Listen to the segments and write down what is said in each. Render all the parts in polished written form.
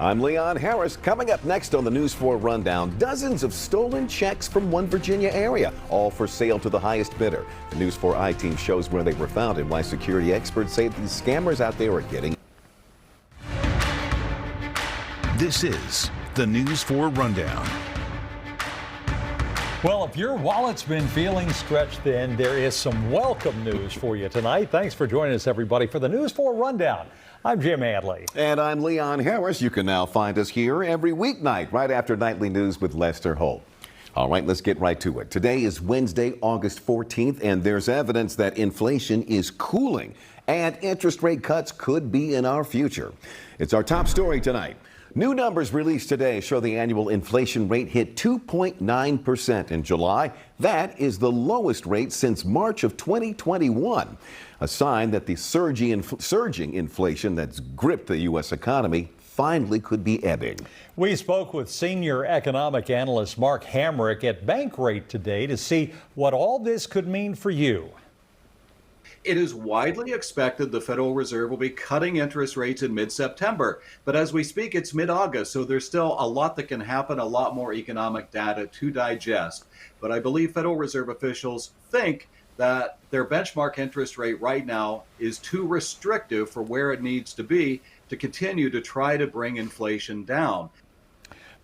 I'm Leon Harris. Coming up next on the News 4 Rundown, dozens of stolen checks from one Virginia area, all for sale to the highest bidder. The News 4 I-Team shows where they were found and why security experts say these scammers out there are getting. This is the News 4 Rundown. Well, if your wallet's been feeling stretched thin, there is some welcome news for you tonight. Thanks for joining us, everybody, for the News 4 Rundown. I'm Jim Hadley. And I'm Leon Harris. You can now find us here every weeknight, right after Nightly News with Lester Holt. All right, let's get right to it. Today is Wednesday, August 14th, and there's evidence that inflation is cooling and interest rate cuts could be in our future. It's our top story tonight. New numbers released today show the annual inflation rate hit 2.9% in July. That is the lowest rate since March of 2021, a sign that the surging inflation that's gripped the U.S. economy finally could be ebbing. We spoke with senior economic analyst Mark Hamrick at Bankrate today to see what all this could mean for you. It is widely expected the Federal Reserve will be cutting interest rates in mid-September. But as we speak, it's mid-August, so there's still a lot that can happen, a lot more economic data to digest. But I believe Federal Reserve officials think that their benchmark interest rate right now is too restrictive for where it needs to be to continue to try to bring inflation down.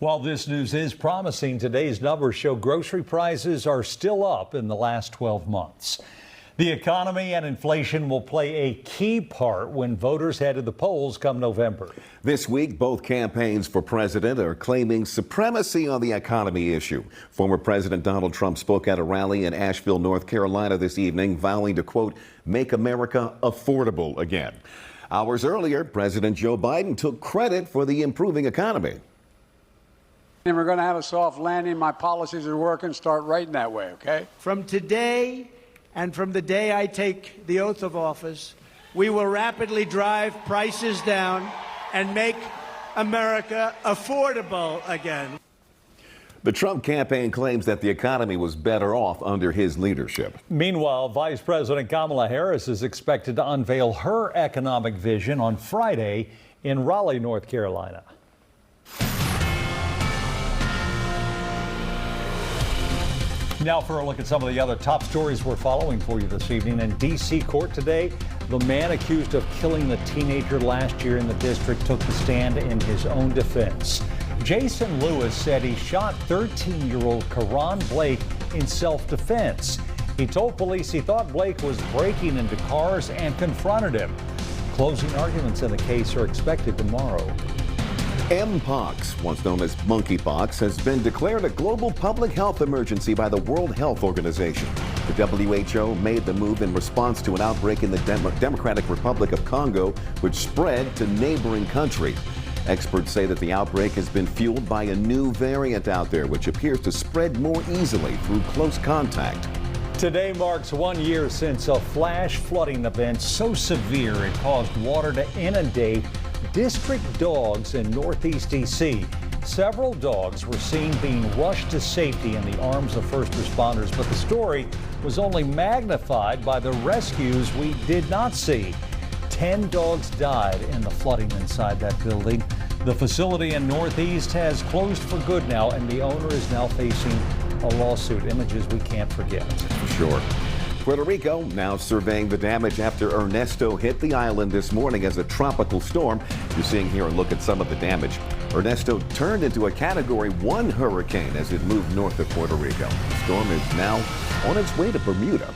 While this news is promising, today's numbers show grocery prices are still up in the last 12 months. The economy and inflation will play a key part when voters head to the polls come November. This week, both campaigns for president are claiming supremacy on the economy issue. Former President Donald Trump spoke at a rally in Asheville, North Carolina this evening, vowing to, quote, make America affordable again. Hours earlier, President Joe Biden took credit for the improving economy. And we're going to have a soft landing. My policies are working. Start writing that way, okay? From today and from the day I take the oath of office, we will rapidly drive prices down and make America affordable again. The Trump campaign claims that the economy was better off under his leadership. Meanwhile, Vice President Kamala Harris is expected to unveil her economic vision on Friday in Raleigh, North Carolina. Now for a look at some of the other top stories we're following for you this evening. In D.C. court today, the man accused of killing the teenager last year in the district took the stand in his own defense. Jason Lewis said he shot 13-year-old Karan Blake in self-defense. He told police he thought Blake was breaking into cars and confronted him. Closing arguments in the case are expected tomorrow. Mpox, once known as monkeypox, has been declared a global public health emergency by the World Health Organization. The WHO made the move in response to an outbreak in the Democratic Republic of Congo, which spread to neighboring countries. Experts say that the outbreak has been fueled by a new variant out there, which appears to spread more easily through close contact. Today marks 1 year since a flash flooding event so severe it caused water to inundate district dogs in northeast D.C. Several dogs were seen being rushed to safety in the arms of first responders, but the story was only magnified by the rescues we did not see. 10 dogs died in the flooding inside that building. The facility in Northeast has closed for good now, and the owner is now facing a lawsuit. Images we can't forget. For sure. Puerto Rico now surveying the damage after Ernesto hit the island this morning as a tropical storm. You're seeing here a look at some of the damage. Ernesto turned into a Category 1 hurricane as it moved north of Puerto Rico. The storm is now on its way to Bermuda.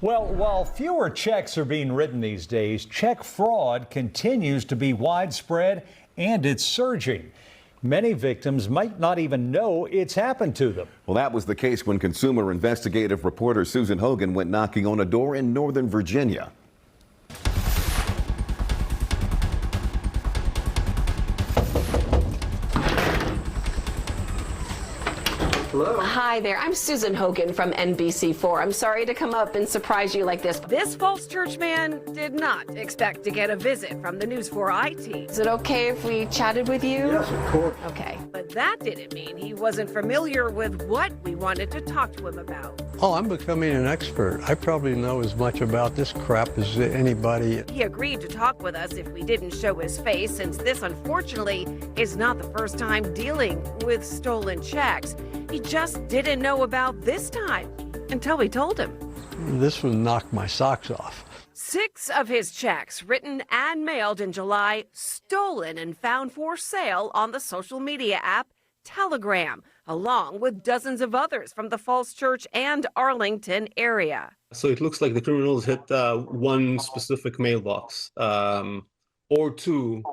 Well, while fewer checks are being written these days, check fraud continues to be widespread and it's surging. Many victims might not even know it's happened to them. Well, that was the case when consumer investigative reporter Susan Hogan went knocking on a door in Northern Virginia. Hello. Hi there, I'm Susan Hogan from NBC4. I'm sorry to come up and surprise you like this. This false church man did not expect to get a visit from the News4 IT. Is it okay if we chatted with you? Yes, of course. Okay. But that didn't mean he wasn't familiar with what we wanted to talk to him about. Oh, I'm becoming an expert. I probably know as much about this crap as anybody. He agreed to talk with us if we didn't show his face, since this, unfortunately, is not the first time dealing with stolen checks. He just didn't know about this time until we told him. This would knock my socks off. 6 of his checks, written and mailed in July, stolen and found for sale on the social media app Telegram, along with dozens of others from the Falls Church and Arlington area. So it looks like the criminals hit one specific mailbox or two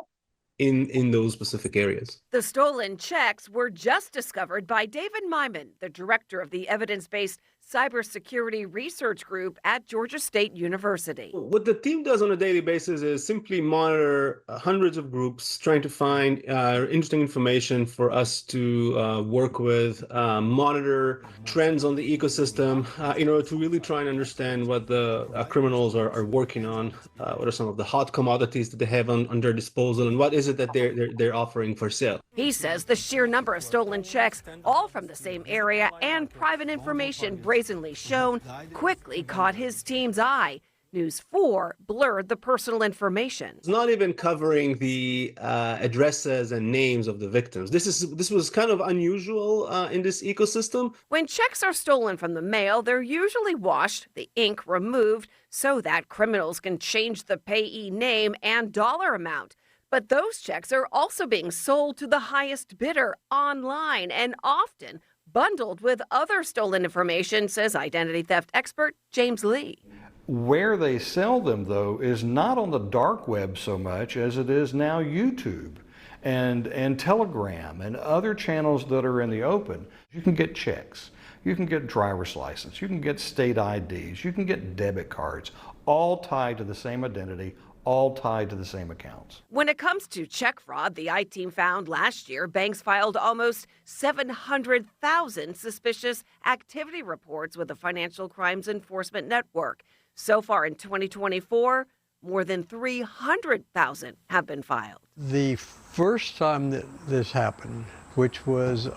in those specific areas. The stolen checks were just discovered by David Myman, the director of the evidence-based cybersecurity research group at Georgia State University. What the team does on a daily basis is simply monitor hundreds of groups, trying to find interesting information for us to work with, monitor trends on the ecosystem in order to really try and understand what the criminals are working on, what are some of the hot commodities that they have on their disposal, and what is it that they're offering for sale. He says the sheer number of stolen checks, all from the same area, and private information brazenly shown, quickly caught his team's eye. News4 blurred the personal information. It's not even covering the addresses and names of the victims. This was kind of unusual in this ecosystem. When checks are stolen from the mail, they're usually washed, the ink removed, so that criminals can change the payee name and dollar amount. But those checks are also being sold to the highest bidder online and often bundled with other stolen information, says identity theft expert James Lee. Where they sell them, though, is not on the dark web so much as it is now YouTube and Telegram and other channels that are in the open. You can get checks, you can get driver's license, you can get state IDs, you can get debit cards, all tied to the same identity, all tied to the same accounts. When it comes to check fraud, the I-Team found last year banks filed almost 700,000 suspicious activity reports with the Financial Crimes Enforcement Network. So far in 2024, more than 300,000 have been filed. The first time that this happened, which was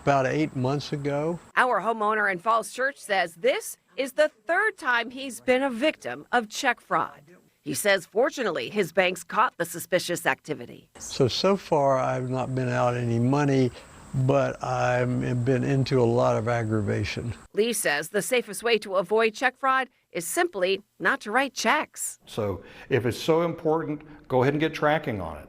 about 8 months ago. Our homeowner in Falls Church says this is the third time he's been a victim of check fraud. He says, fortunately, his banks caught the suspicious activity. So far, I've not been out any money, but I've been into a lot of aggravation. Lee says the safest way to avoid check fraud is simply not to write checks. So if it's so important, go ahead and get tracking on it.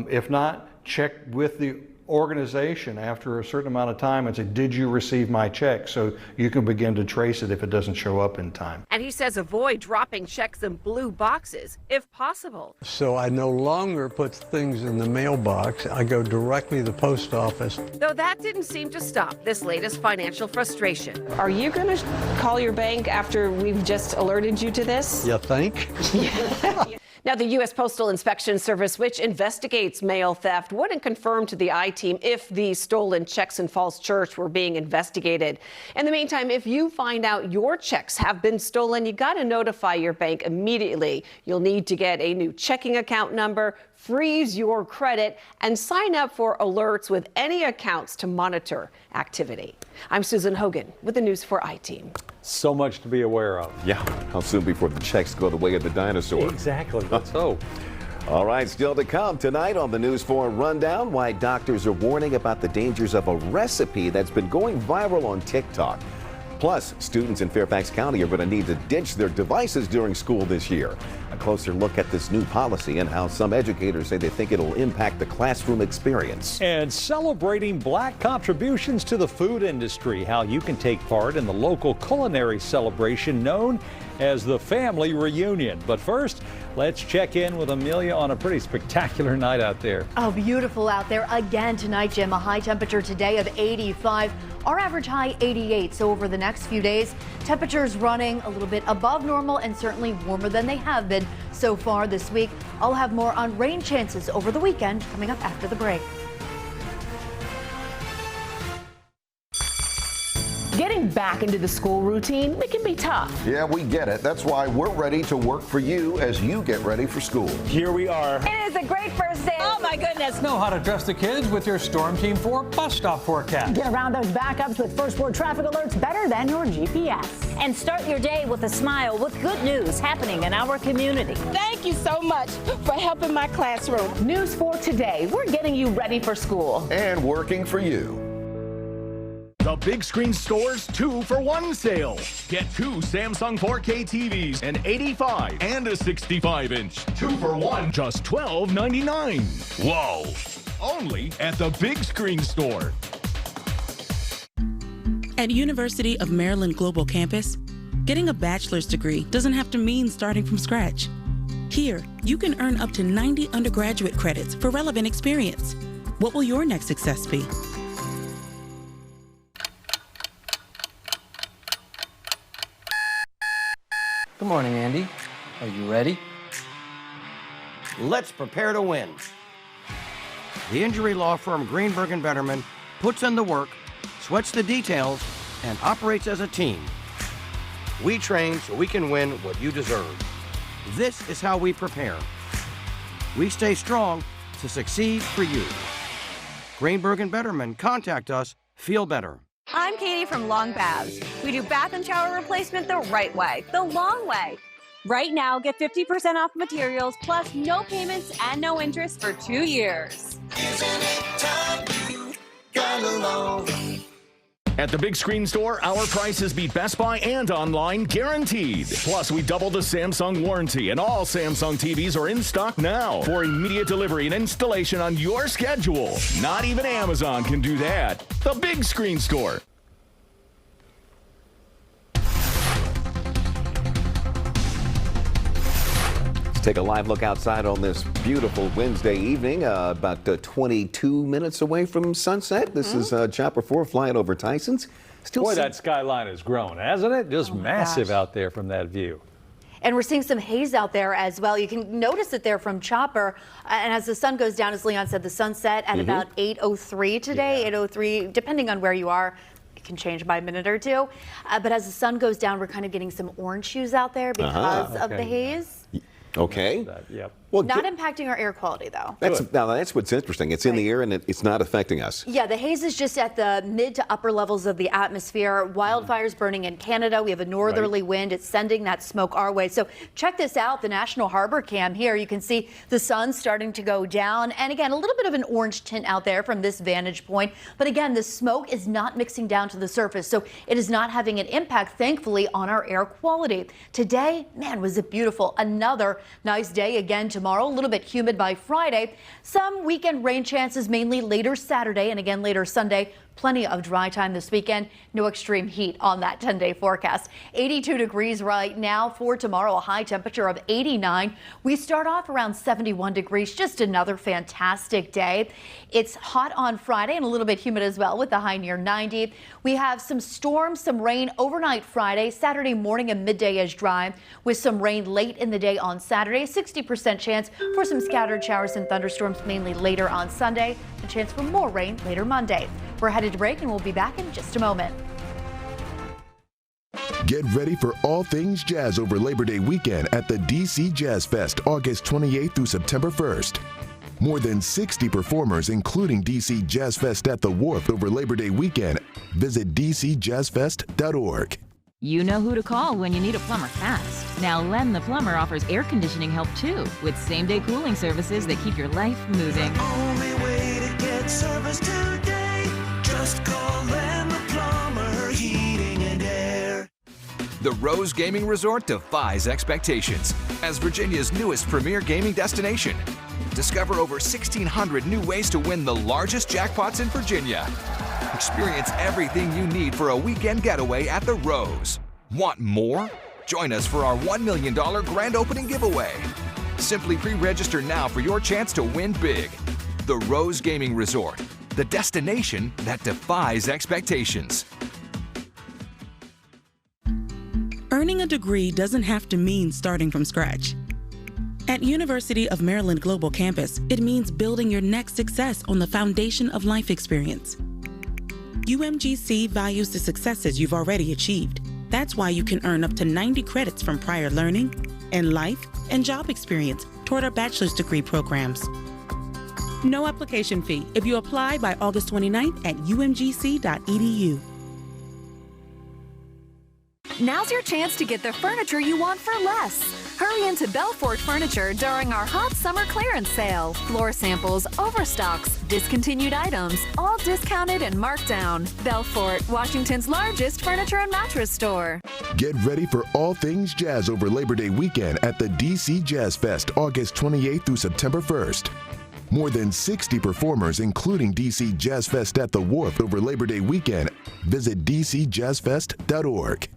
If not, check with the organization after a certain amount of time and say, did you receive my check? So you can begin to trace it if it doesn't show up in time. And he says avoid dropping checks in blue boxes if possible. So I no longer put things in the mailbox. I go directly to the post office. Though that didn't seem to stop this latest financial frustration. Are you going to call your bank after we've just alerted you to this? You think? Now, the U.S. Postal Inspection Service, which investigates mail theft, wouldn't confirm to the I-Team if the stolen checks in Falls Church were being investigated. In the meantime, if you find out your checks have been stolen, you got to notify your bank immediately. You'll need to get a new checking account number, freeze your credit, and sign up for alerts with any accounts to monitor activity. I'm Susan Hogan with the News4 I-Team. So much to be aware of. Yeah, how soon before the checks go the way of the dinosaur? Exactly, let's hope. All right, still to come tonight on the News4 Rundown, why doctors are warning about the dangers of a recipe that's been going viral on TikTok. Plus, students in Fairfax County are going to need to ditch their devices during school this year. A closer look at this new policy and how some educators say they think it'll impact the classroom experience. And celebrating Black contributions to the food industry, how you can take part in the local culinary celebration known as the Family Reunion. But first, let's check in with Amelia on a pretty spectacular night out there. Oh, beautiful out there again tonight, Jim. A high temperature today of 85. Our average high 88. So over the next few days, temperatures running a little bit above normal and certainly warmer than they have been so far this week. I'll have more on rain chances over the weekend coming up after the break. Getting back into the school routine, it can be tough. Yeah, we get it. That's why we're ready to work for you as you get ready for school. Here we are. It is a great first day. Oh my goodness. Know how to trust the kids with your Storm Team 4 bus stop forecast. Get around those backups with first word traffic alerts better than your GPS. And start your day with a smile with good news happening in our community. Thank you so much for helping my classroom. News 4 today. We're getting you ready for school. And working for you. The Big Screen Store's 2-for-1 sale. Get 2 Samsung 4K TVs, an 85 and a 65-inch. 2 for 1, just $12.99. Whoa! Only at the Big Screen Store. At University of Maryland Global Campus, getting a bachelor's degree doesn't have to mean starting from scratch. Here, you can earn up to 90 undergraduate credits for relevant experience. What will your next success be? Good morning, Andy. Are you ready? Let's prepare to win. The injury law firm Greenberg & Betterman puts in the work, sweats the details, and operates as a team. We train so we can win what you deserve. This is how we prepare. We stay strong to succeed for you. Greenberg & Betterman, contact us, feel better. I'm Katie from Long Baths. We do bath and shower replacement the right way, the long way. Right now, get 50% off materials, plus no payments and no interest for 2 years. At the Big Screen Store, our prices beat Best Buy and online, guaranteed. Plus, we double the Samsung warranty, and all Samsung TVs are in stock now for immediate delivery and installation on your schedule. Not even Amazon can do that. The Big Screen Store. Let's take a live look outside on this beautiful Wednesday evening, about 22 minutes away from sunset. This is Chopper 4 flying over Tyson's. Boy, that skyline has grown, hasn't it? Just massive out there from that view. And we're seeing some haze out there as well. You can notice it there from Chopper. And as the sun goes down, as Leon said, the sunset at about 8:03 today, 8:03, depending on where you are. It can change by a minute or two. But as the sun goes down, we're kind of getting some orange hues out there because of the haze. Okay. Yep. Well, Not impacting our air quality, though. Now, that's what's interesting. It's in the air and it's not affecting us. Yeah, the haze is just at the mid to upper levels of the atmosphere. Wildfires burning in Canada. We have a northerly wind. It's sending that smoke our way. So check this out, the National Harbor Cam here. You can see the sun starting to go down. And again, a little bit of an orange tint out there from this vantage point. But again, the smoke is not mixing down to the surface. So it is not having an impact, thankfully, on our air quality. Today, man, was it beautiful. Another nice day again tomorrow. A little bit humid by Friday. Some weekend rain chances mainly later Saturday and again later Sunday. Plenty of dry time this weekend. No extreme heat on that 10-day forecast. 82 degrees right now for tomorrow, a high temperature of 89. We start off around 71 degrees. Just another fantastic day. It's hot on Friday and a little bit humid as well with the high near 90. We have some storms, some rain overnight Friday. Saturday morning and midday is dry with some rain late in the day on Saturday. 60% chance for some scattered showers and thunderstorms mainly later on Sunday. A chance for more rain later Monday. We're headed to break and we'll be back in just a moment. Get ready for all things jazz over Labor Day weekend at the DC Jazz Fest, August 28th through September 1st. More than 60 performers, including DC Jazz Fest at the Wharf over Labor Day weekend. Visit dcjazzfest.org. You know who to call when you need a plumber fast. Now Len the Plumber offers air conditioning help too, with same-day cooling services that keep your life moving. Only way to get service today, just call Len the Plumber, heating and air. The Rose Gaming Resort defies expectations as Virginia's newest premier gaming destination. Discover over 1,600 new ways to win the largest jackpots in Virginia. Experience everything you need for a weekend getaway at the Rose. Want more? Join us for our $1 million grand opening giveaway. Simply pre-register now for your chance to win big. The Rose Gaming Resort, the destination that defies expectations. Earning a degree doesn't have to mean starting from scratch. At University of Maryland Global Campus, it means building your next success on the foundation of life experience. UMGC values the successes you've already achieved. That's why you can earn up to 90 credits from prior learning and life and job experience toward our bachelor's degree programs. No application fee if you apply by August 29th at umgc.edu. Now's your chance to get the furniture you want for less. Hurry into Belfort Furniture during our hot summer clearance sale. Floor samples, overstocks, discontinued items, all discounted and marked down. Belfort, Washington's largest furniture and mattress store. Get ready for all things jazz over Labor Day weekend at the DC Jazz Fest, August 28th through September 1st. More than 60 performers, including DC Jazz Fest at the Wharf over Labor Day weekend. Visit dcjazzfest.org.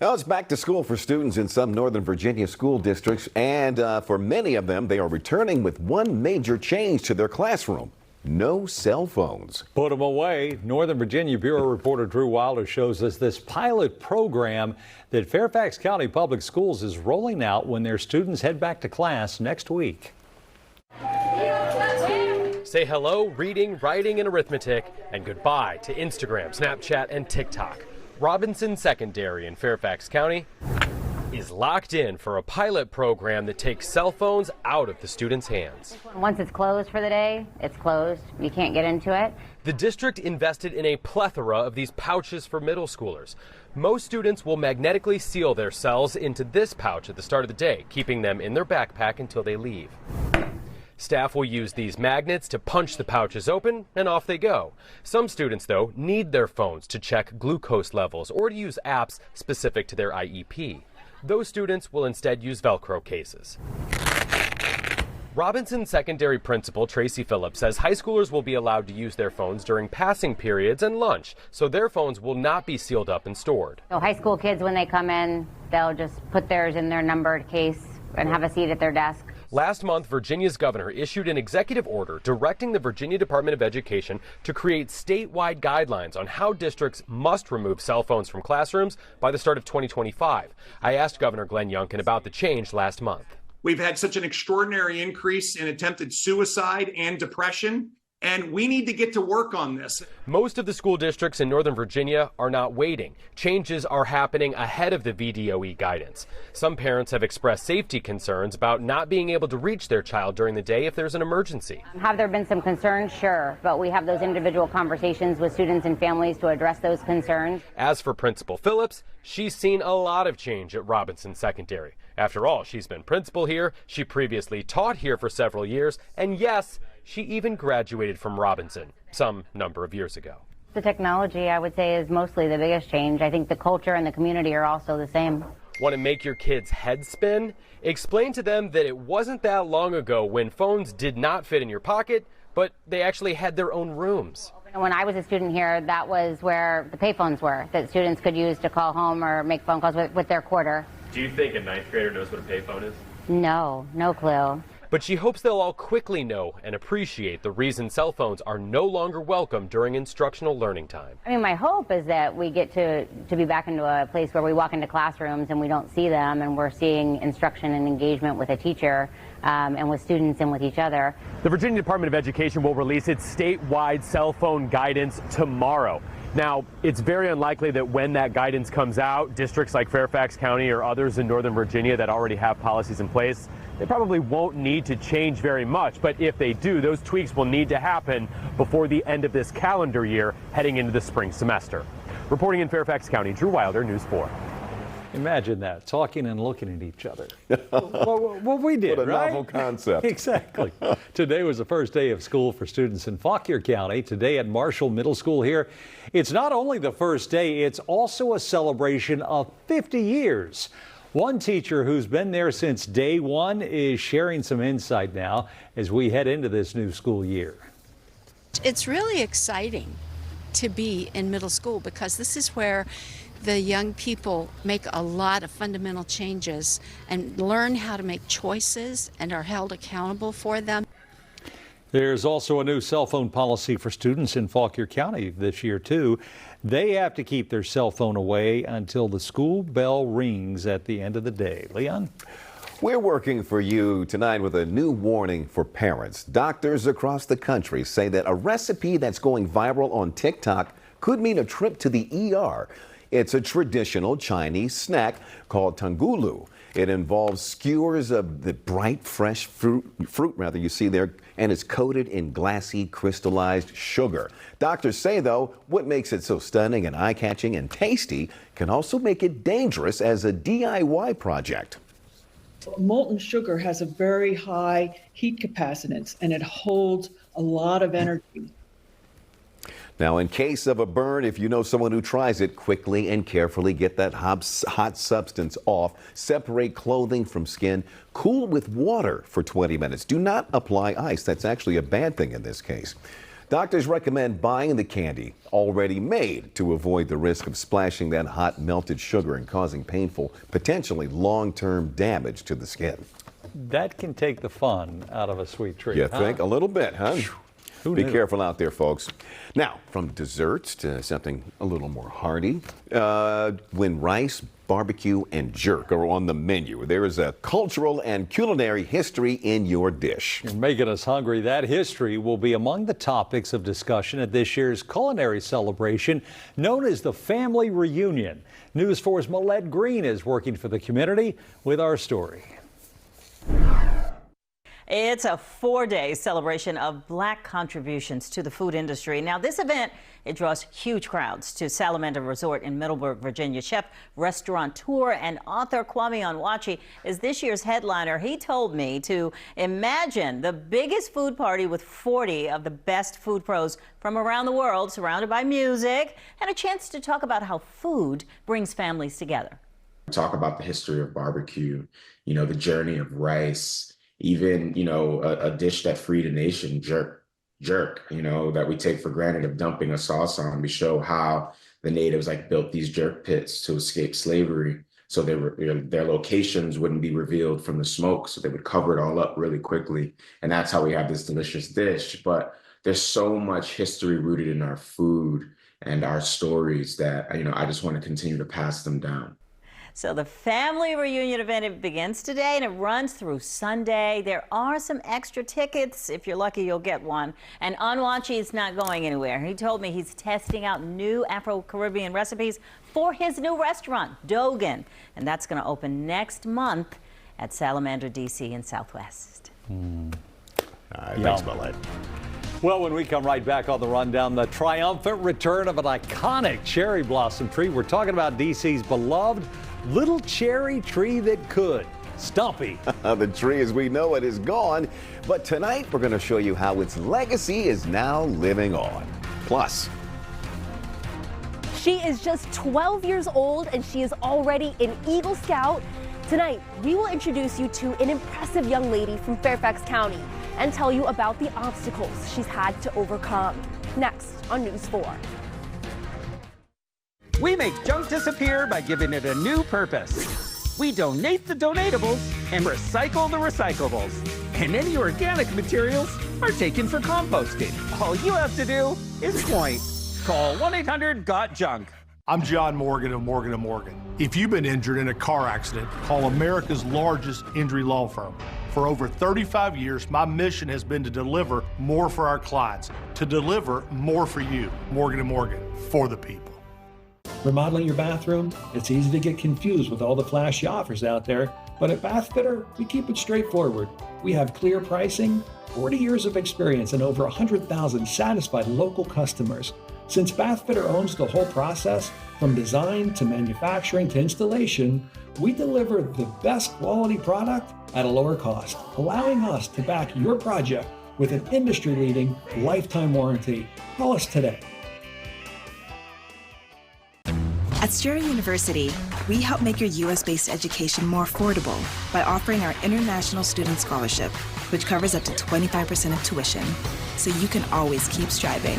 Well, it's back to school for students in some Northern Virginia school districts, and for many of them, they are returning with one major change to their classroom: no cell phones. Put them away. Northern Virginia Bureau reporter Drew Wilder shows us this pilot program that Fairfax County Public Schools is rolling out when their students head back to class next week. Say hello, reading, writing, and arithmetic, and goodbye to Instagram, Snapchat, and TikTok. Robinson Secondary in Fairfax County is locked in for a pilot program that takes cell phones out of the students' hands. Once it's closed for the day, it's closed. You can't get into it. The district invested in a plethora of these pouches for middle schoolers. Most students will magnetically seal their cells into this pouch at the start of the day, keeping them in their backpack until they leave. Staff will use these magnets to punch the pouches open, and off they go. Some students, though, need their phones to check glucose levels or to use apps specific to their IEP. Those students will instead use Velcro cases. Robinson Secondary Principal Tracy Phillips says high schoolers will be allowed to use their phones during passing periods and lunch, so their phones will not be sealed up and stored. So high school kids, when they come in, they'll just put theirs in their numbered case and have a seat at their desk. Last month, Virginia's governor issued an executive order directing the Virginia Department of Education to create statewide guidelines on how districts must remove cell phones from classrooms by the start of 2025. I asked Governor Glenn Youngkin about the change last month. We've had such an extraordinary increase in attempted suicide and depression, and we need to get to work on this. Most of the school districts in Northern Virginia are not waiting. Changes are happening ahead of the VDOE guidance. Some parents have expressed safety concerns about not being able to reach their child during the day if there's an emergency. Have there been some concerns? Sure, but we have those individual conversations with students and families to address those concerns. As for Principal Phillips, she's seen a lot of change at Robinson Secondary. After all, she's been principal here, she previously taught here for several years, and yes, she even graduated from Robinson some number of years ago. The technology, I would say, is mostly the biggest change. I think the culture and the community are also the same. Want to make your kids' heads spin? Explain to them that it wasn't that long ago when phones did not fit in your pocket, but they actually had their own rooms. When I was a student here, that was where the payphones were, that students could use to call home or make phone calls with their quarter. Do you think a ninth grader knows what a payphone is? No clue. But she hopes they'll all quickly know and appreciate the reason cell phones are no longer welcome during instructional learning time. I mean, my hope is that we get to be back into a place where we walk into classrooms and we don't see them and we're seeing instruction and engagement with a teacher and with students and with each other. The Virginia Department of Education will release its statewide cell phone guidance tomorrow. Now, it's very unlikely that when that guidance comes out, districts like Fairfax County or others in Northern Virginia that already have policies in place, they probably won't need to change very much. But if they do, those tweaks will need to happen before the end of this calendar year, heading into the spring semester. Reporting in Fairfax County, Drew Wilder, News 4. Imagine that, talking and looking at each other. What we did, what a right? novel concept. Exactly. Today was the first day of school for students in Fauquier County. Today at Marshall Middle School here, it's not only the first day, it's also a celebration of 50 years. One teacher who's been there since day one is sharing some insight now as we head into this new school year. It's really exciting to be in middle school because this is where the young people make a lot of fundamental changes and learn how to make choices and are held accountable for them. There's also a new cell phone policy for students in Fauquier County this year, too. They have to keep their cell phone away until the school bell rings at the end of the day. Leon? We're working for you tonight with a new warning for parents. Doctors across the country say that a recipe that's going viral on TikTok could mean a trip to the ER. It's a traditional Chinese snack called tangulu. It involves skewers of the bright, fresh fruit you see there, and it's coated in glassy, crystallized sugar. Doctors say, though, what makes it so stunning and eye-catching and tasty can also make it dangerous as a DIY project. Molten sugar has a very high heat capacitance, and it holds a lot of energy. Now, in case of a burn, if you know someone who tries it, quickly and carefully get that hot substance off. Separate clothing from skin. Cool with water for 20 minutes. Do not apply ice. That's actually a bad thing in this case. Doctors recommend buying the candy already made to avoid the risk of splashing that hot melted sugar and causing painful, potentially long-term damage to the skin. That can take the fun out of a sweet treat. You think? A little bit, huh? Be careful out there, folks. Now, from desserts to something a little more hearty. When rice, barbecue, and jerk are on the menu, there is a cultural and culinary history in your dish. You're making us hungry. That history will be among the topics of discussion at this year's culinary celebration known as the Family Reunion. News 4's Molette Green is working for the community with our story. It's a 4-day celebration of Black contributions to the food industry. Now, this event, it draws huge crowds to Salamander Resort in Middleburg, Virginia. Chef, restaurateur, and author Kwame Onwuachi is this year's headliner. He told me to imagine the biggest food party with 40 of the best food pros from around the world, surrounded by music, and a chance to talk about how food brings families together. Talk about the history of barbecue, the journey of rice, even, a dish that freed a nation, jerk, that we take for granted of dumping a sauce on. We show how the natives built these jerk pits to escape slavery. So their locations wouldn't be revealed from the smoke. So they would cover it all up really quickly. And that's how we have this delicious dish. But there's so much history rooted in our food and our stories that, I just want to continue to pass them down. So the Family Reunion event, it begins today and it runs through Sunday. There are some extra tickets. If you're lucky, you'll get one. And Onwuachi is not going anywhere. He told me he's testing out new Afro-Caribbean recipes for his new restaurant, Dogan. And that's going to open next month at Salamander, D.C. in Southwest. All right, thanks, Molette. Well, when we come right back on the rundown, the triumphant return of an iconic cherry blossom tree. We're talking about D.C.'s beloved little cherry tree that could. Stumpy. The tree as we know it is gone, but tonight we're going to show you how its legacy is now living on. Plus, she is just 12 years old and she is already an Eagle Scout. Tonight, we will introduce you to an impressive young lady from Fairfax County and tell you about the obstacles she's had to overcome. Next on News 4. We make junk disappear by giving it a new purpose. We donate the donatables and recycle the recyclables. And any organic materials are taken for composting. All you have to do is point. Call 1-800-GOT-JUNK. I'm John Morgan of Morgan & Morgan. If you've been injured in a car accident, call America's largest injury law firm. For over 35 years, my mission has been to deliver more for our clients, to deliver more for you. Morgan & Morgan, for the people. Remodeling your bathroom? It's easy to get confused with all the flashy offers out there, but at Bathfitter, we keep it straightforward. We have clear pricing, 40 years of experience, and over 100,000 satisfied local customers. Since Bathfitter owns the whole process, from design to manufacturing to installation, we deliver the best quality product at a lower cost, allowing us to back your project with an industry-leading lifetime warranty. Call us today. At Strayer University, we help make your U.S.-based education more affordable by offering our International Student Scholarship, which covers up to 25% of tuition, so you can always keep striving.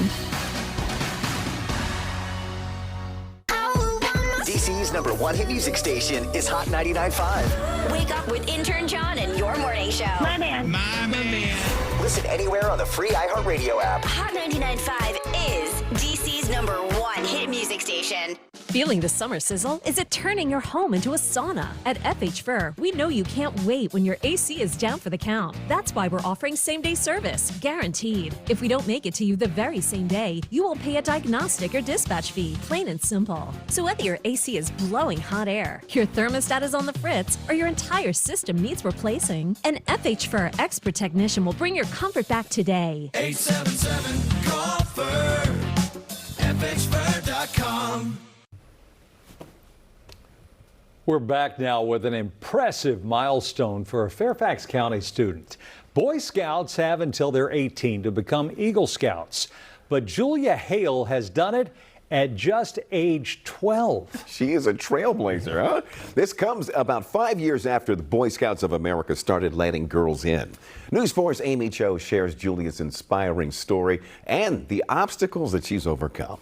DC's #1 hit music station is Hot 99.5. Wake up with intern John and your morning show. My man. My man. Listen anywhere on the free iHeartRadio app. Hot 99.5 is DC's #1 hit music station. Feeling the summer sizzle? Is it turning your home into a sauna? At FH Fur, we know you can't wait when your AC is down for the count. That's why we're offering same-day service, guaranteed. If we don't make it to you the very same day, you will pay a diagnostic or dispatch fee, plain and simple. So whether your AC is blowing hot air, your thermostat is on the fritz, or your entire system needs replacing, an FH Fur expert technician will bring your comfort back today. 877-CALL-FUR, FHFur.com. We're back now with an impressive milestone for a Fairfax County student. Boy Scouts have until they're 18 to become Eagle Scouts, but Julia Hale has done it at just age 12. She is a trailblazer, huh? This comes about 5 years after the Boy Scouts of America started letting girls in. News 4's Aimee Cho shares Julia's inspiring story and the obstacles that she's overcome.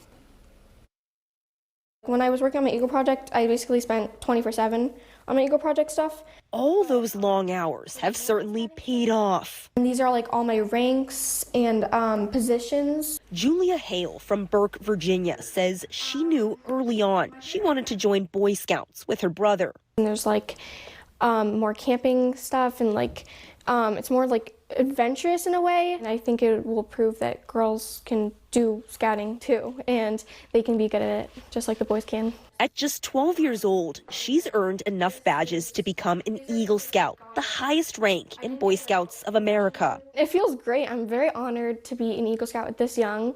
When I was working on my Eagle project, I basically spent 24/7 on my Eagle project stuff. All those long hours have certainly paid off. And these are like all my ranks and positions. Julia Hale from Burke, Virginia says she knew early on she wanted to join Boy Scouts with her brother. And there's like more camping stuff and like it's more like adventurous in a way. And I think it will prove that girls can do scouting too, and they can be good at it just like the boys can. At just 12 years old, she's earned enough badges to become an Eagle Scout, the highest rank in Boy Scouts of America. It feels great. I'm very honored to be an Eagle Scout at this young.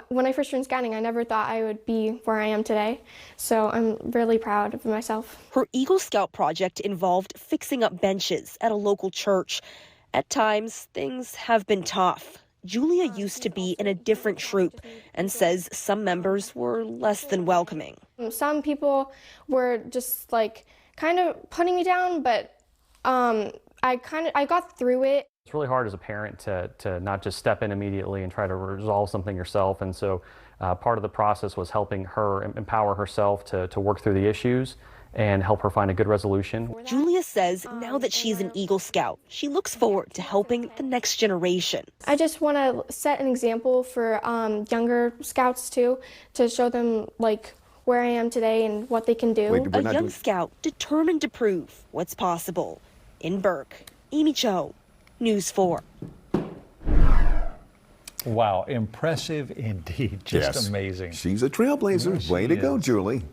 When I first joined scouting, I never thought I would be where I am today, so I'm really proud of myself. Her Eagle Scout project involved fixing up benches at a local church. At times, things have been tough. Julia used to be in a different troop and says some members were less than welcoming. Some people were just like kind of putting me down, but I got through it. It's really hard as a parent to not just step in immediately and try to resolve something yourself. And so part of the process was helping her empower herself to work through the issues and help her find a good resolution. Julia says now that she's an Eagle Scout, she looks forward to helping the next generation. I just want to set an example for younger scouts too, to show them like where I am today and what they can do. A young scout determined to prove what's possible. In Burke, Aimee Cho, News 4. Wow, impressive indeed. Just amazing. She's a trailblazer. Way to go, Julie.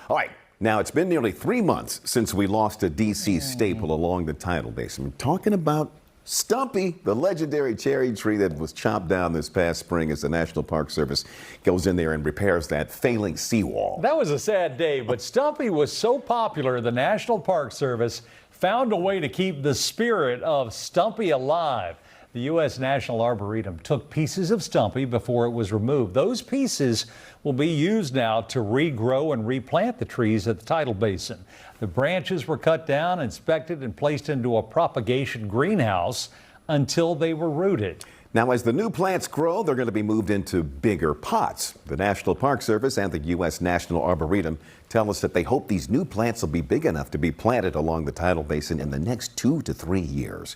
All right. Now, it's been nearly 3 months since we lost a DC staple along the tidal basin. We're talking about Stumpy, the legendary cherry tree that was chopped down this past spring as the National Park Service goes in there and repairs that failing seawall. That was a sad day, but Stumpy was so popular, the National Park Service found a way to keep the spirit of Stumpy alive. The U.S. National Arboretum took pieces of Stumpy before it was removed. Those pieces will be used now to regrow and replant the trees at the tidal basin. The branches were cut down, inspected, and placed into a propagation greenhouse until they were rooted. Now, as the new plants grow, they're going to be moved into bigger pots. The National Park Service and the U.S. National Arboretum tell us that they hope these new plants will be big enough to be planted along the tidal basin in the next 2 to 3 years.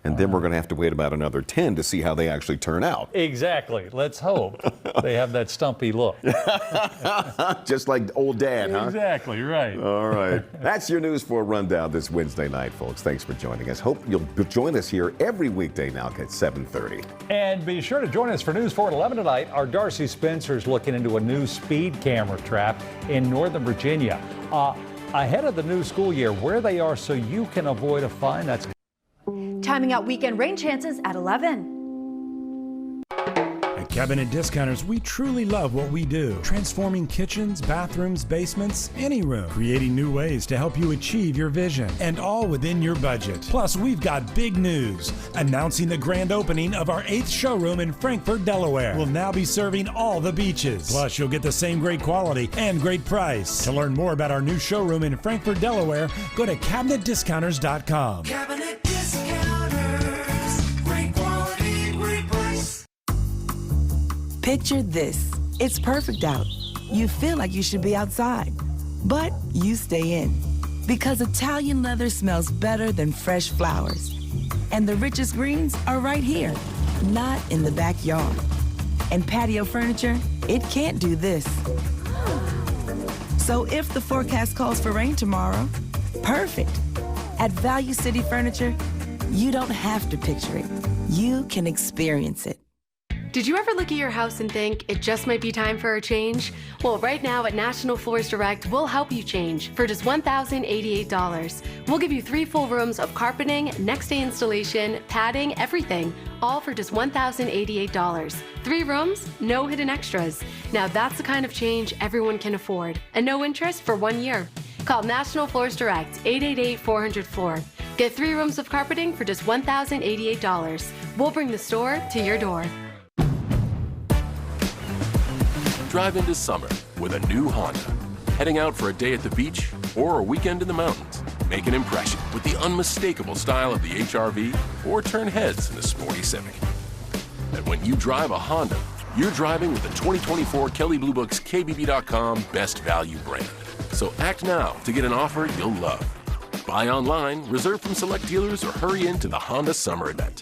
And then we're going to have to wait about another 10 to see how they actually turn out. Exactly. Let's hope they have that Stumpy look. Just like old Dad, huh? Exactly, right. All right. That's your News 4 rundown this Wednesday night, folks. Thanks for joining us. Hope you'll join us here every weekday now at 7:30. And be sure to join us for News 4 at 11 tonight. Our Darcy Spencer's looking into a new speed camera trap in Northern Virginia. Ahead of the new school year, where they are so you can avoid a fine. That's Timing out weekend rain chances at 11. At Cabinet Discounters, we truly love what we do. Transforming kitchens, bathrooms, basements, any room. Creating new ways to help you achieve your vision. And all within your budget. Plus, we've got big news. Announcing the grand opening of our 8th showroom in Frankfort, Delaware. We'll now be serving all the beaches. Plus, you'll get the same great quality and great price. To learn more about our new showroom in Frankfort, Delaware, go to CabinetDiscounters.com. Cabinet Discounters. Great quality, great price. Picture this. It's perfect out. You feel like you should be outside, but you stay in. Because Italian leather smells better than fresh flowers. And the richest greens are right here, not in the backyard. And patio furniture, it can't do this. So if the forecast calls for rain tomorrow, perfect. At Value City Furniture, you don't have to picture it. You can experience it. Did you ever look at your house and think it just might be time for a change? Well, right now at National Floors Direct, we'll help you change for just $1,088. We'll give you 3 full rooms of carpeting, next day installation, padding, everything, all for just $1,088. 3 rooms, no hidden extras. Now that's the kind of change everyone can afford, and no interest for 1 year. Call National Floors Direct, 888-400-FLOOR. Get 3 rooms of carpeting for just $1,088. We'll bring the store to your door. Drive into summer with a new Honda. Heading out for a day at the beach or a weekend in the mountains. Make an impression with the unmistakable style of the HR-V or turn heads in the sporty Civic. And when you drive a Honda, you're driving with the 2024 Kelley Blue Book's KBB.com Best Value brand. So act now to get an offer you'll love. Buy online, reserve from select dealers, or hurry into the Honda Summer Event.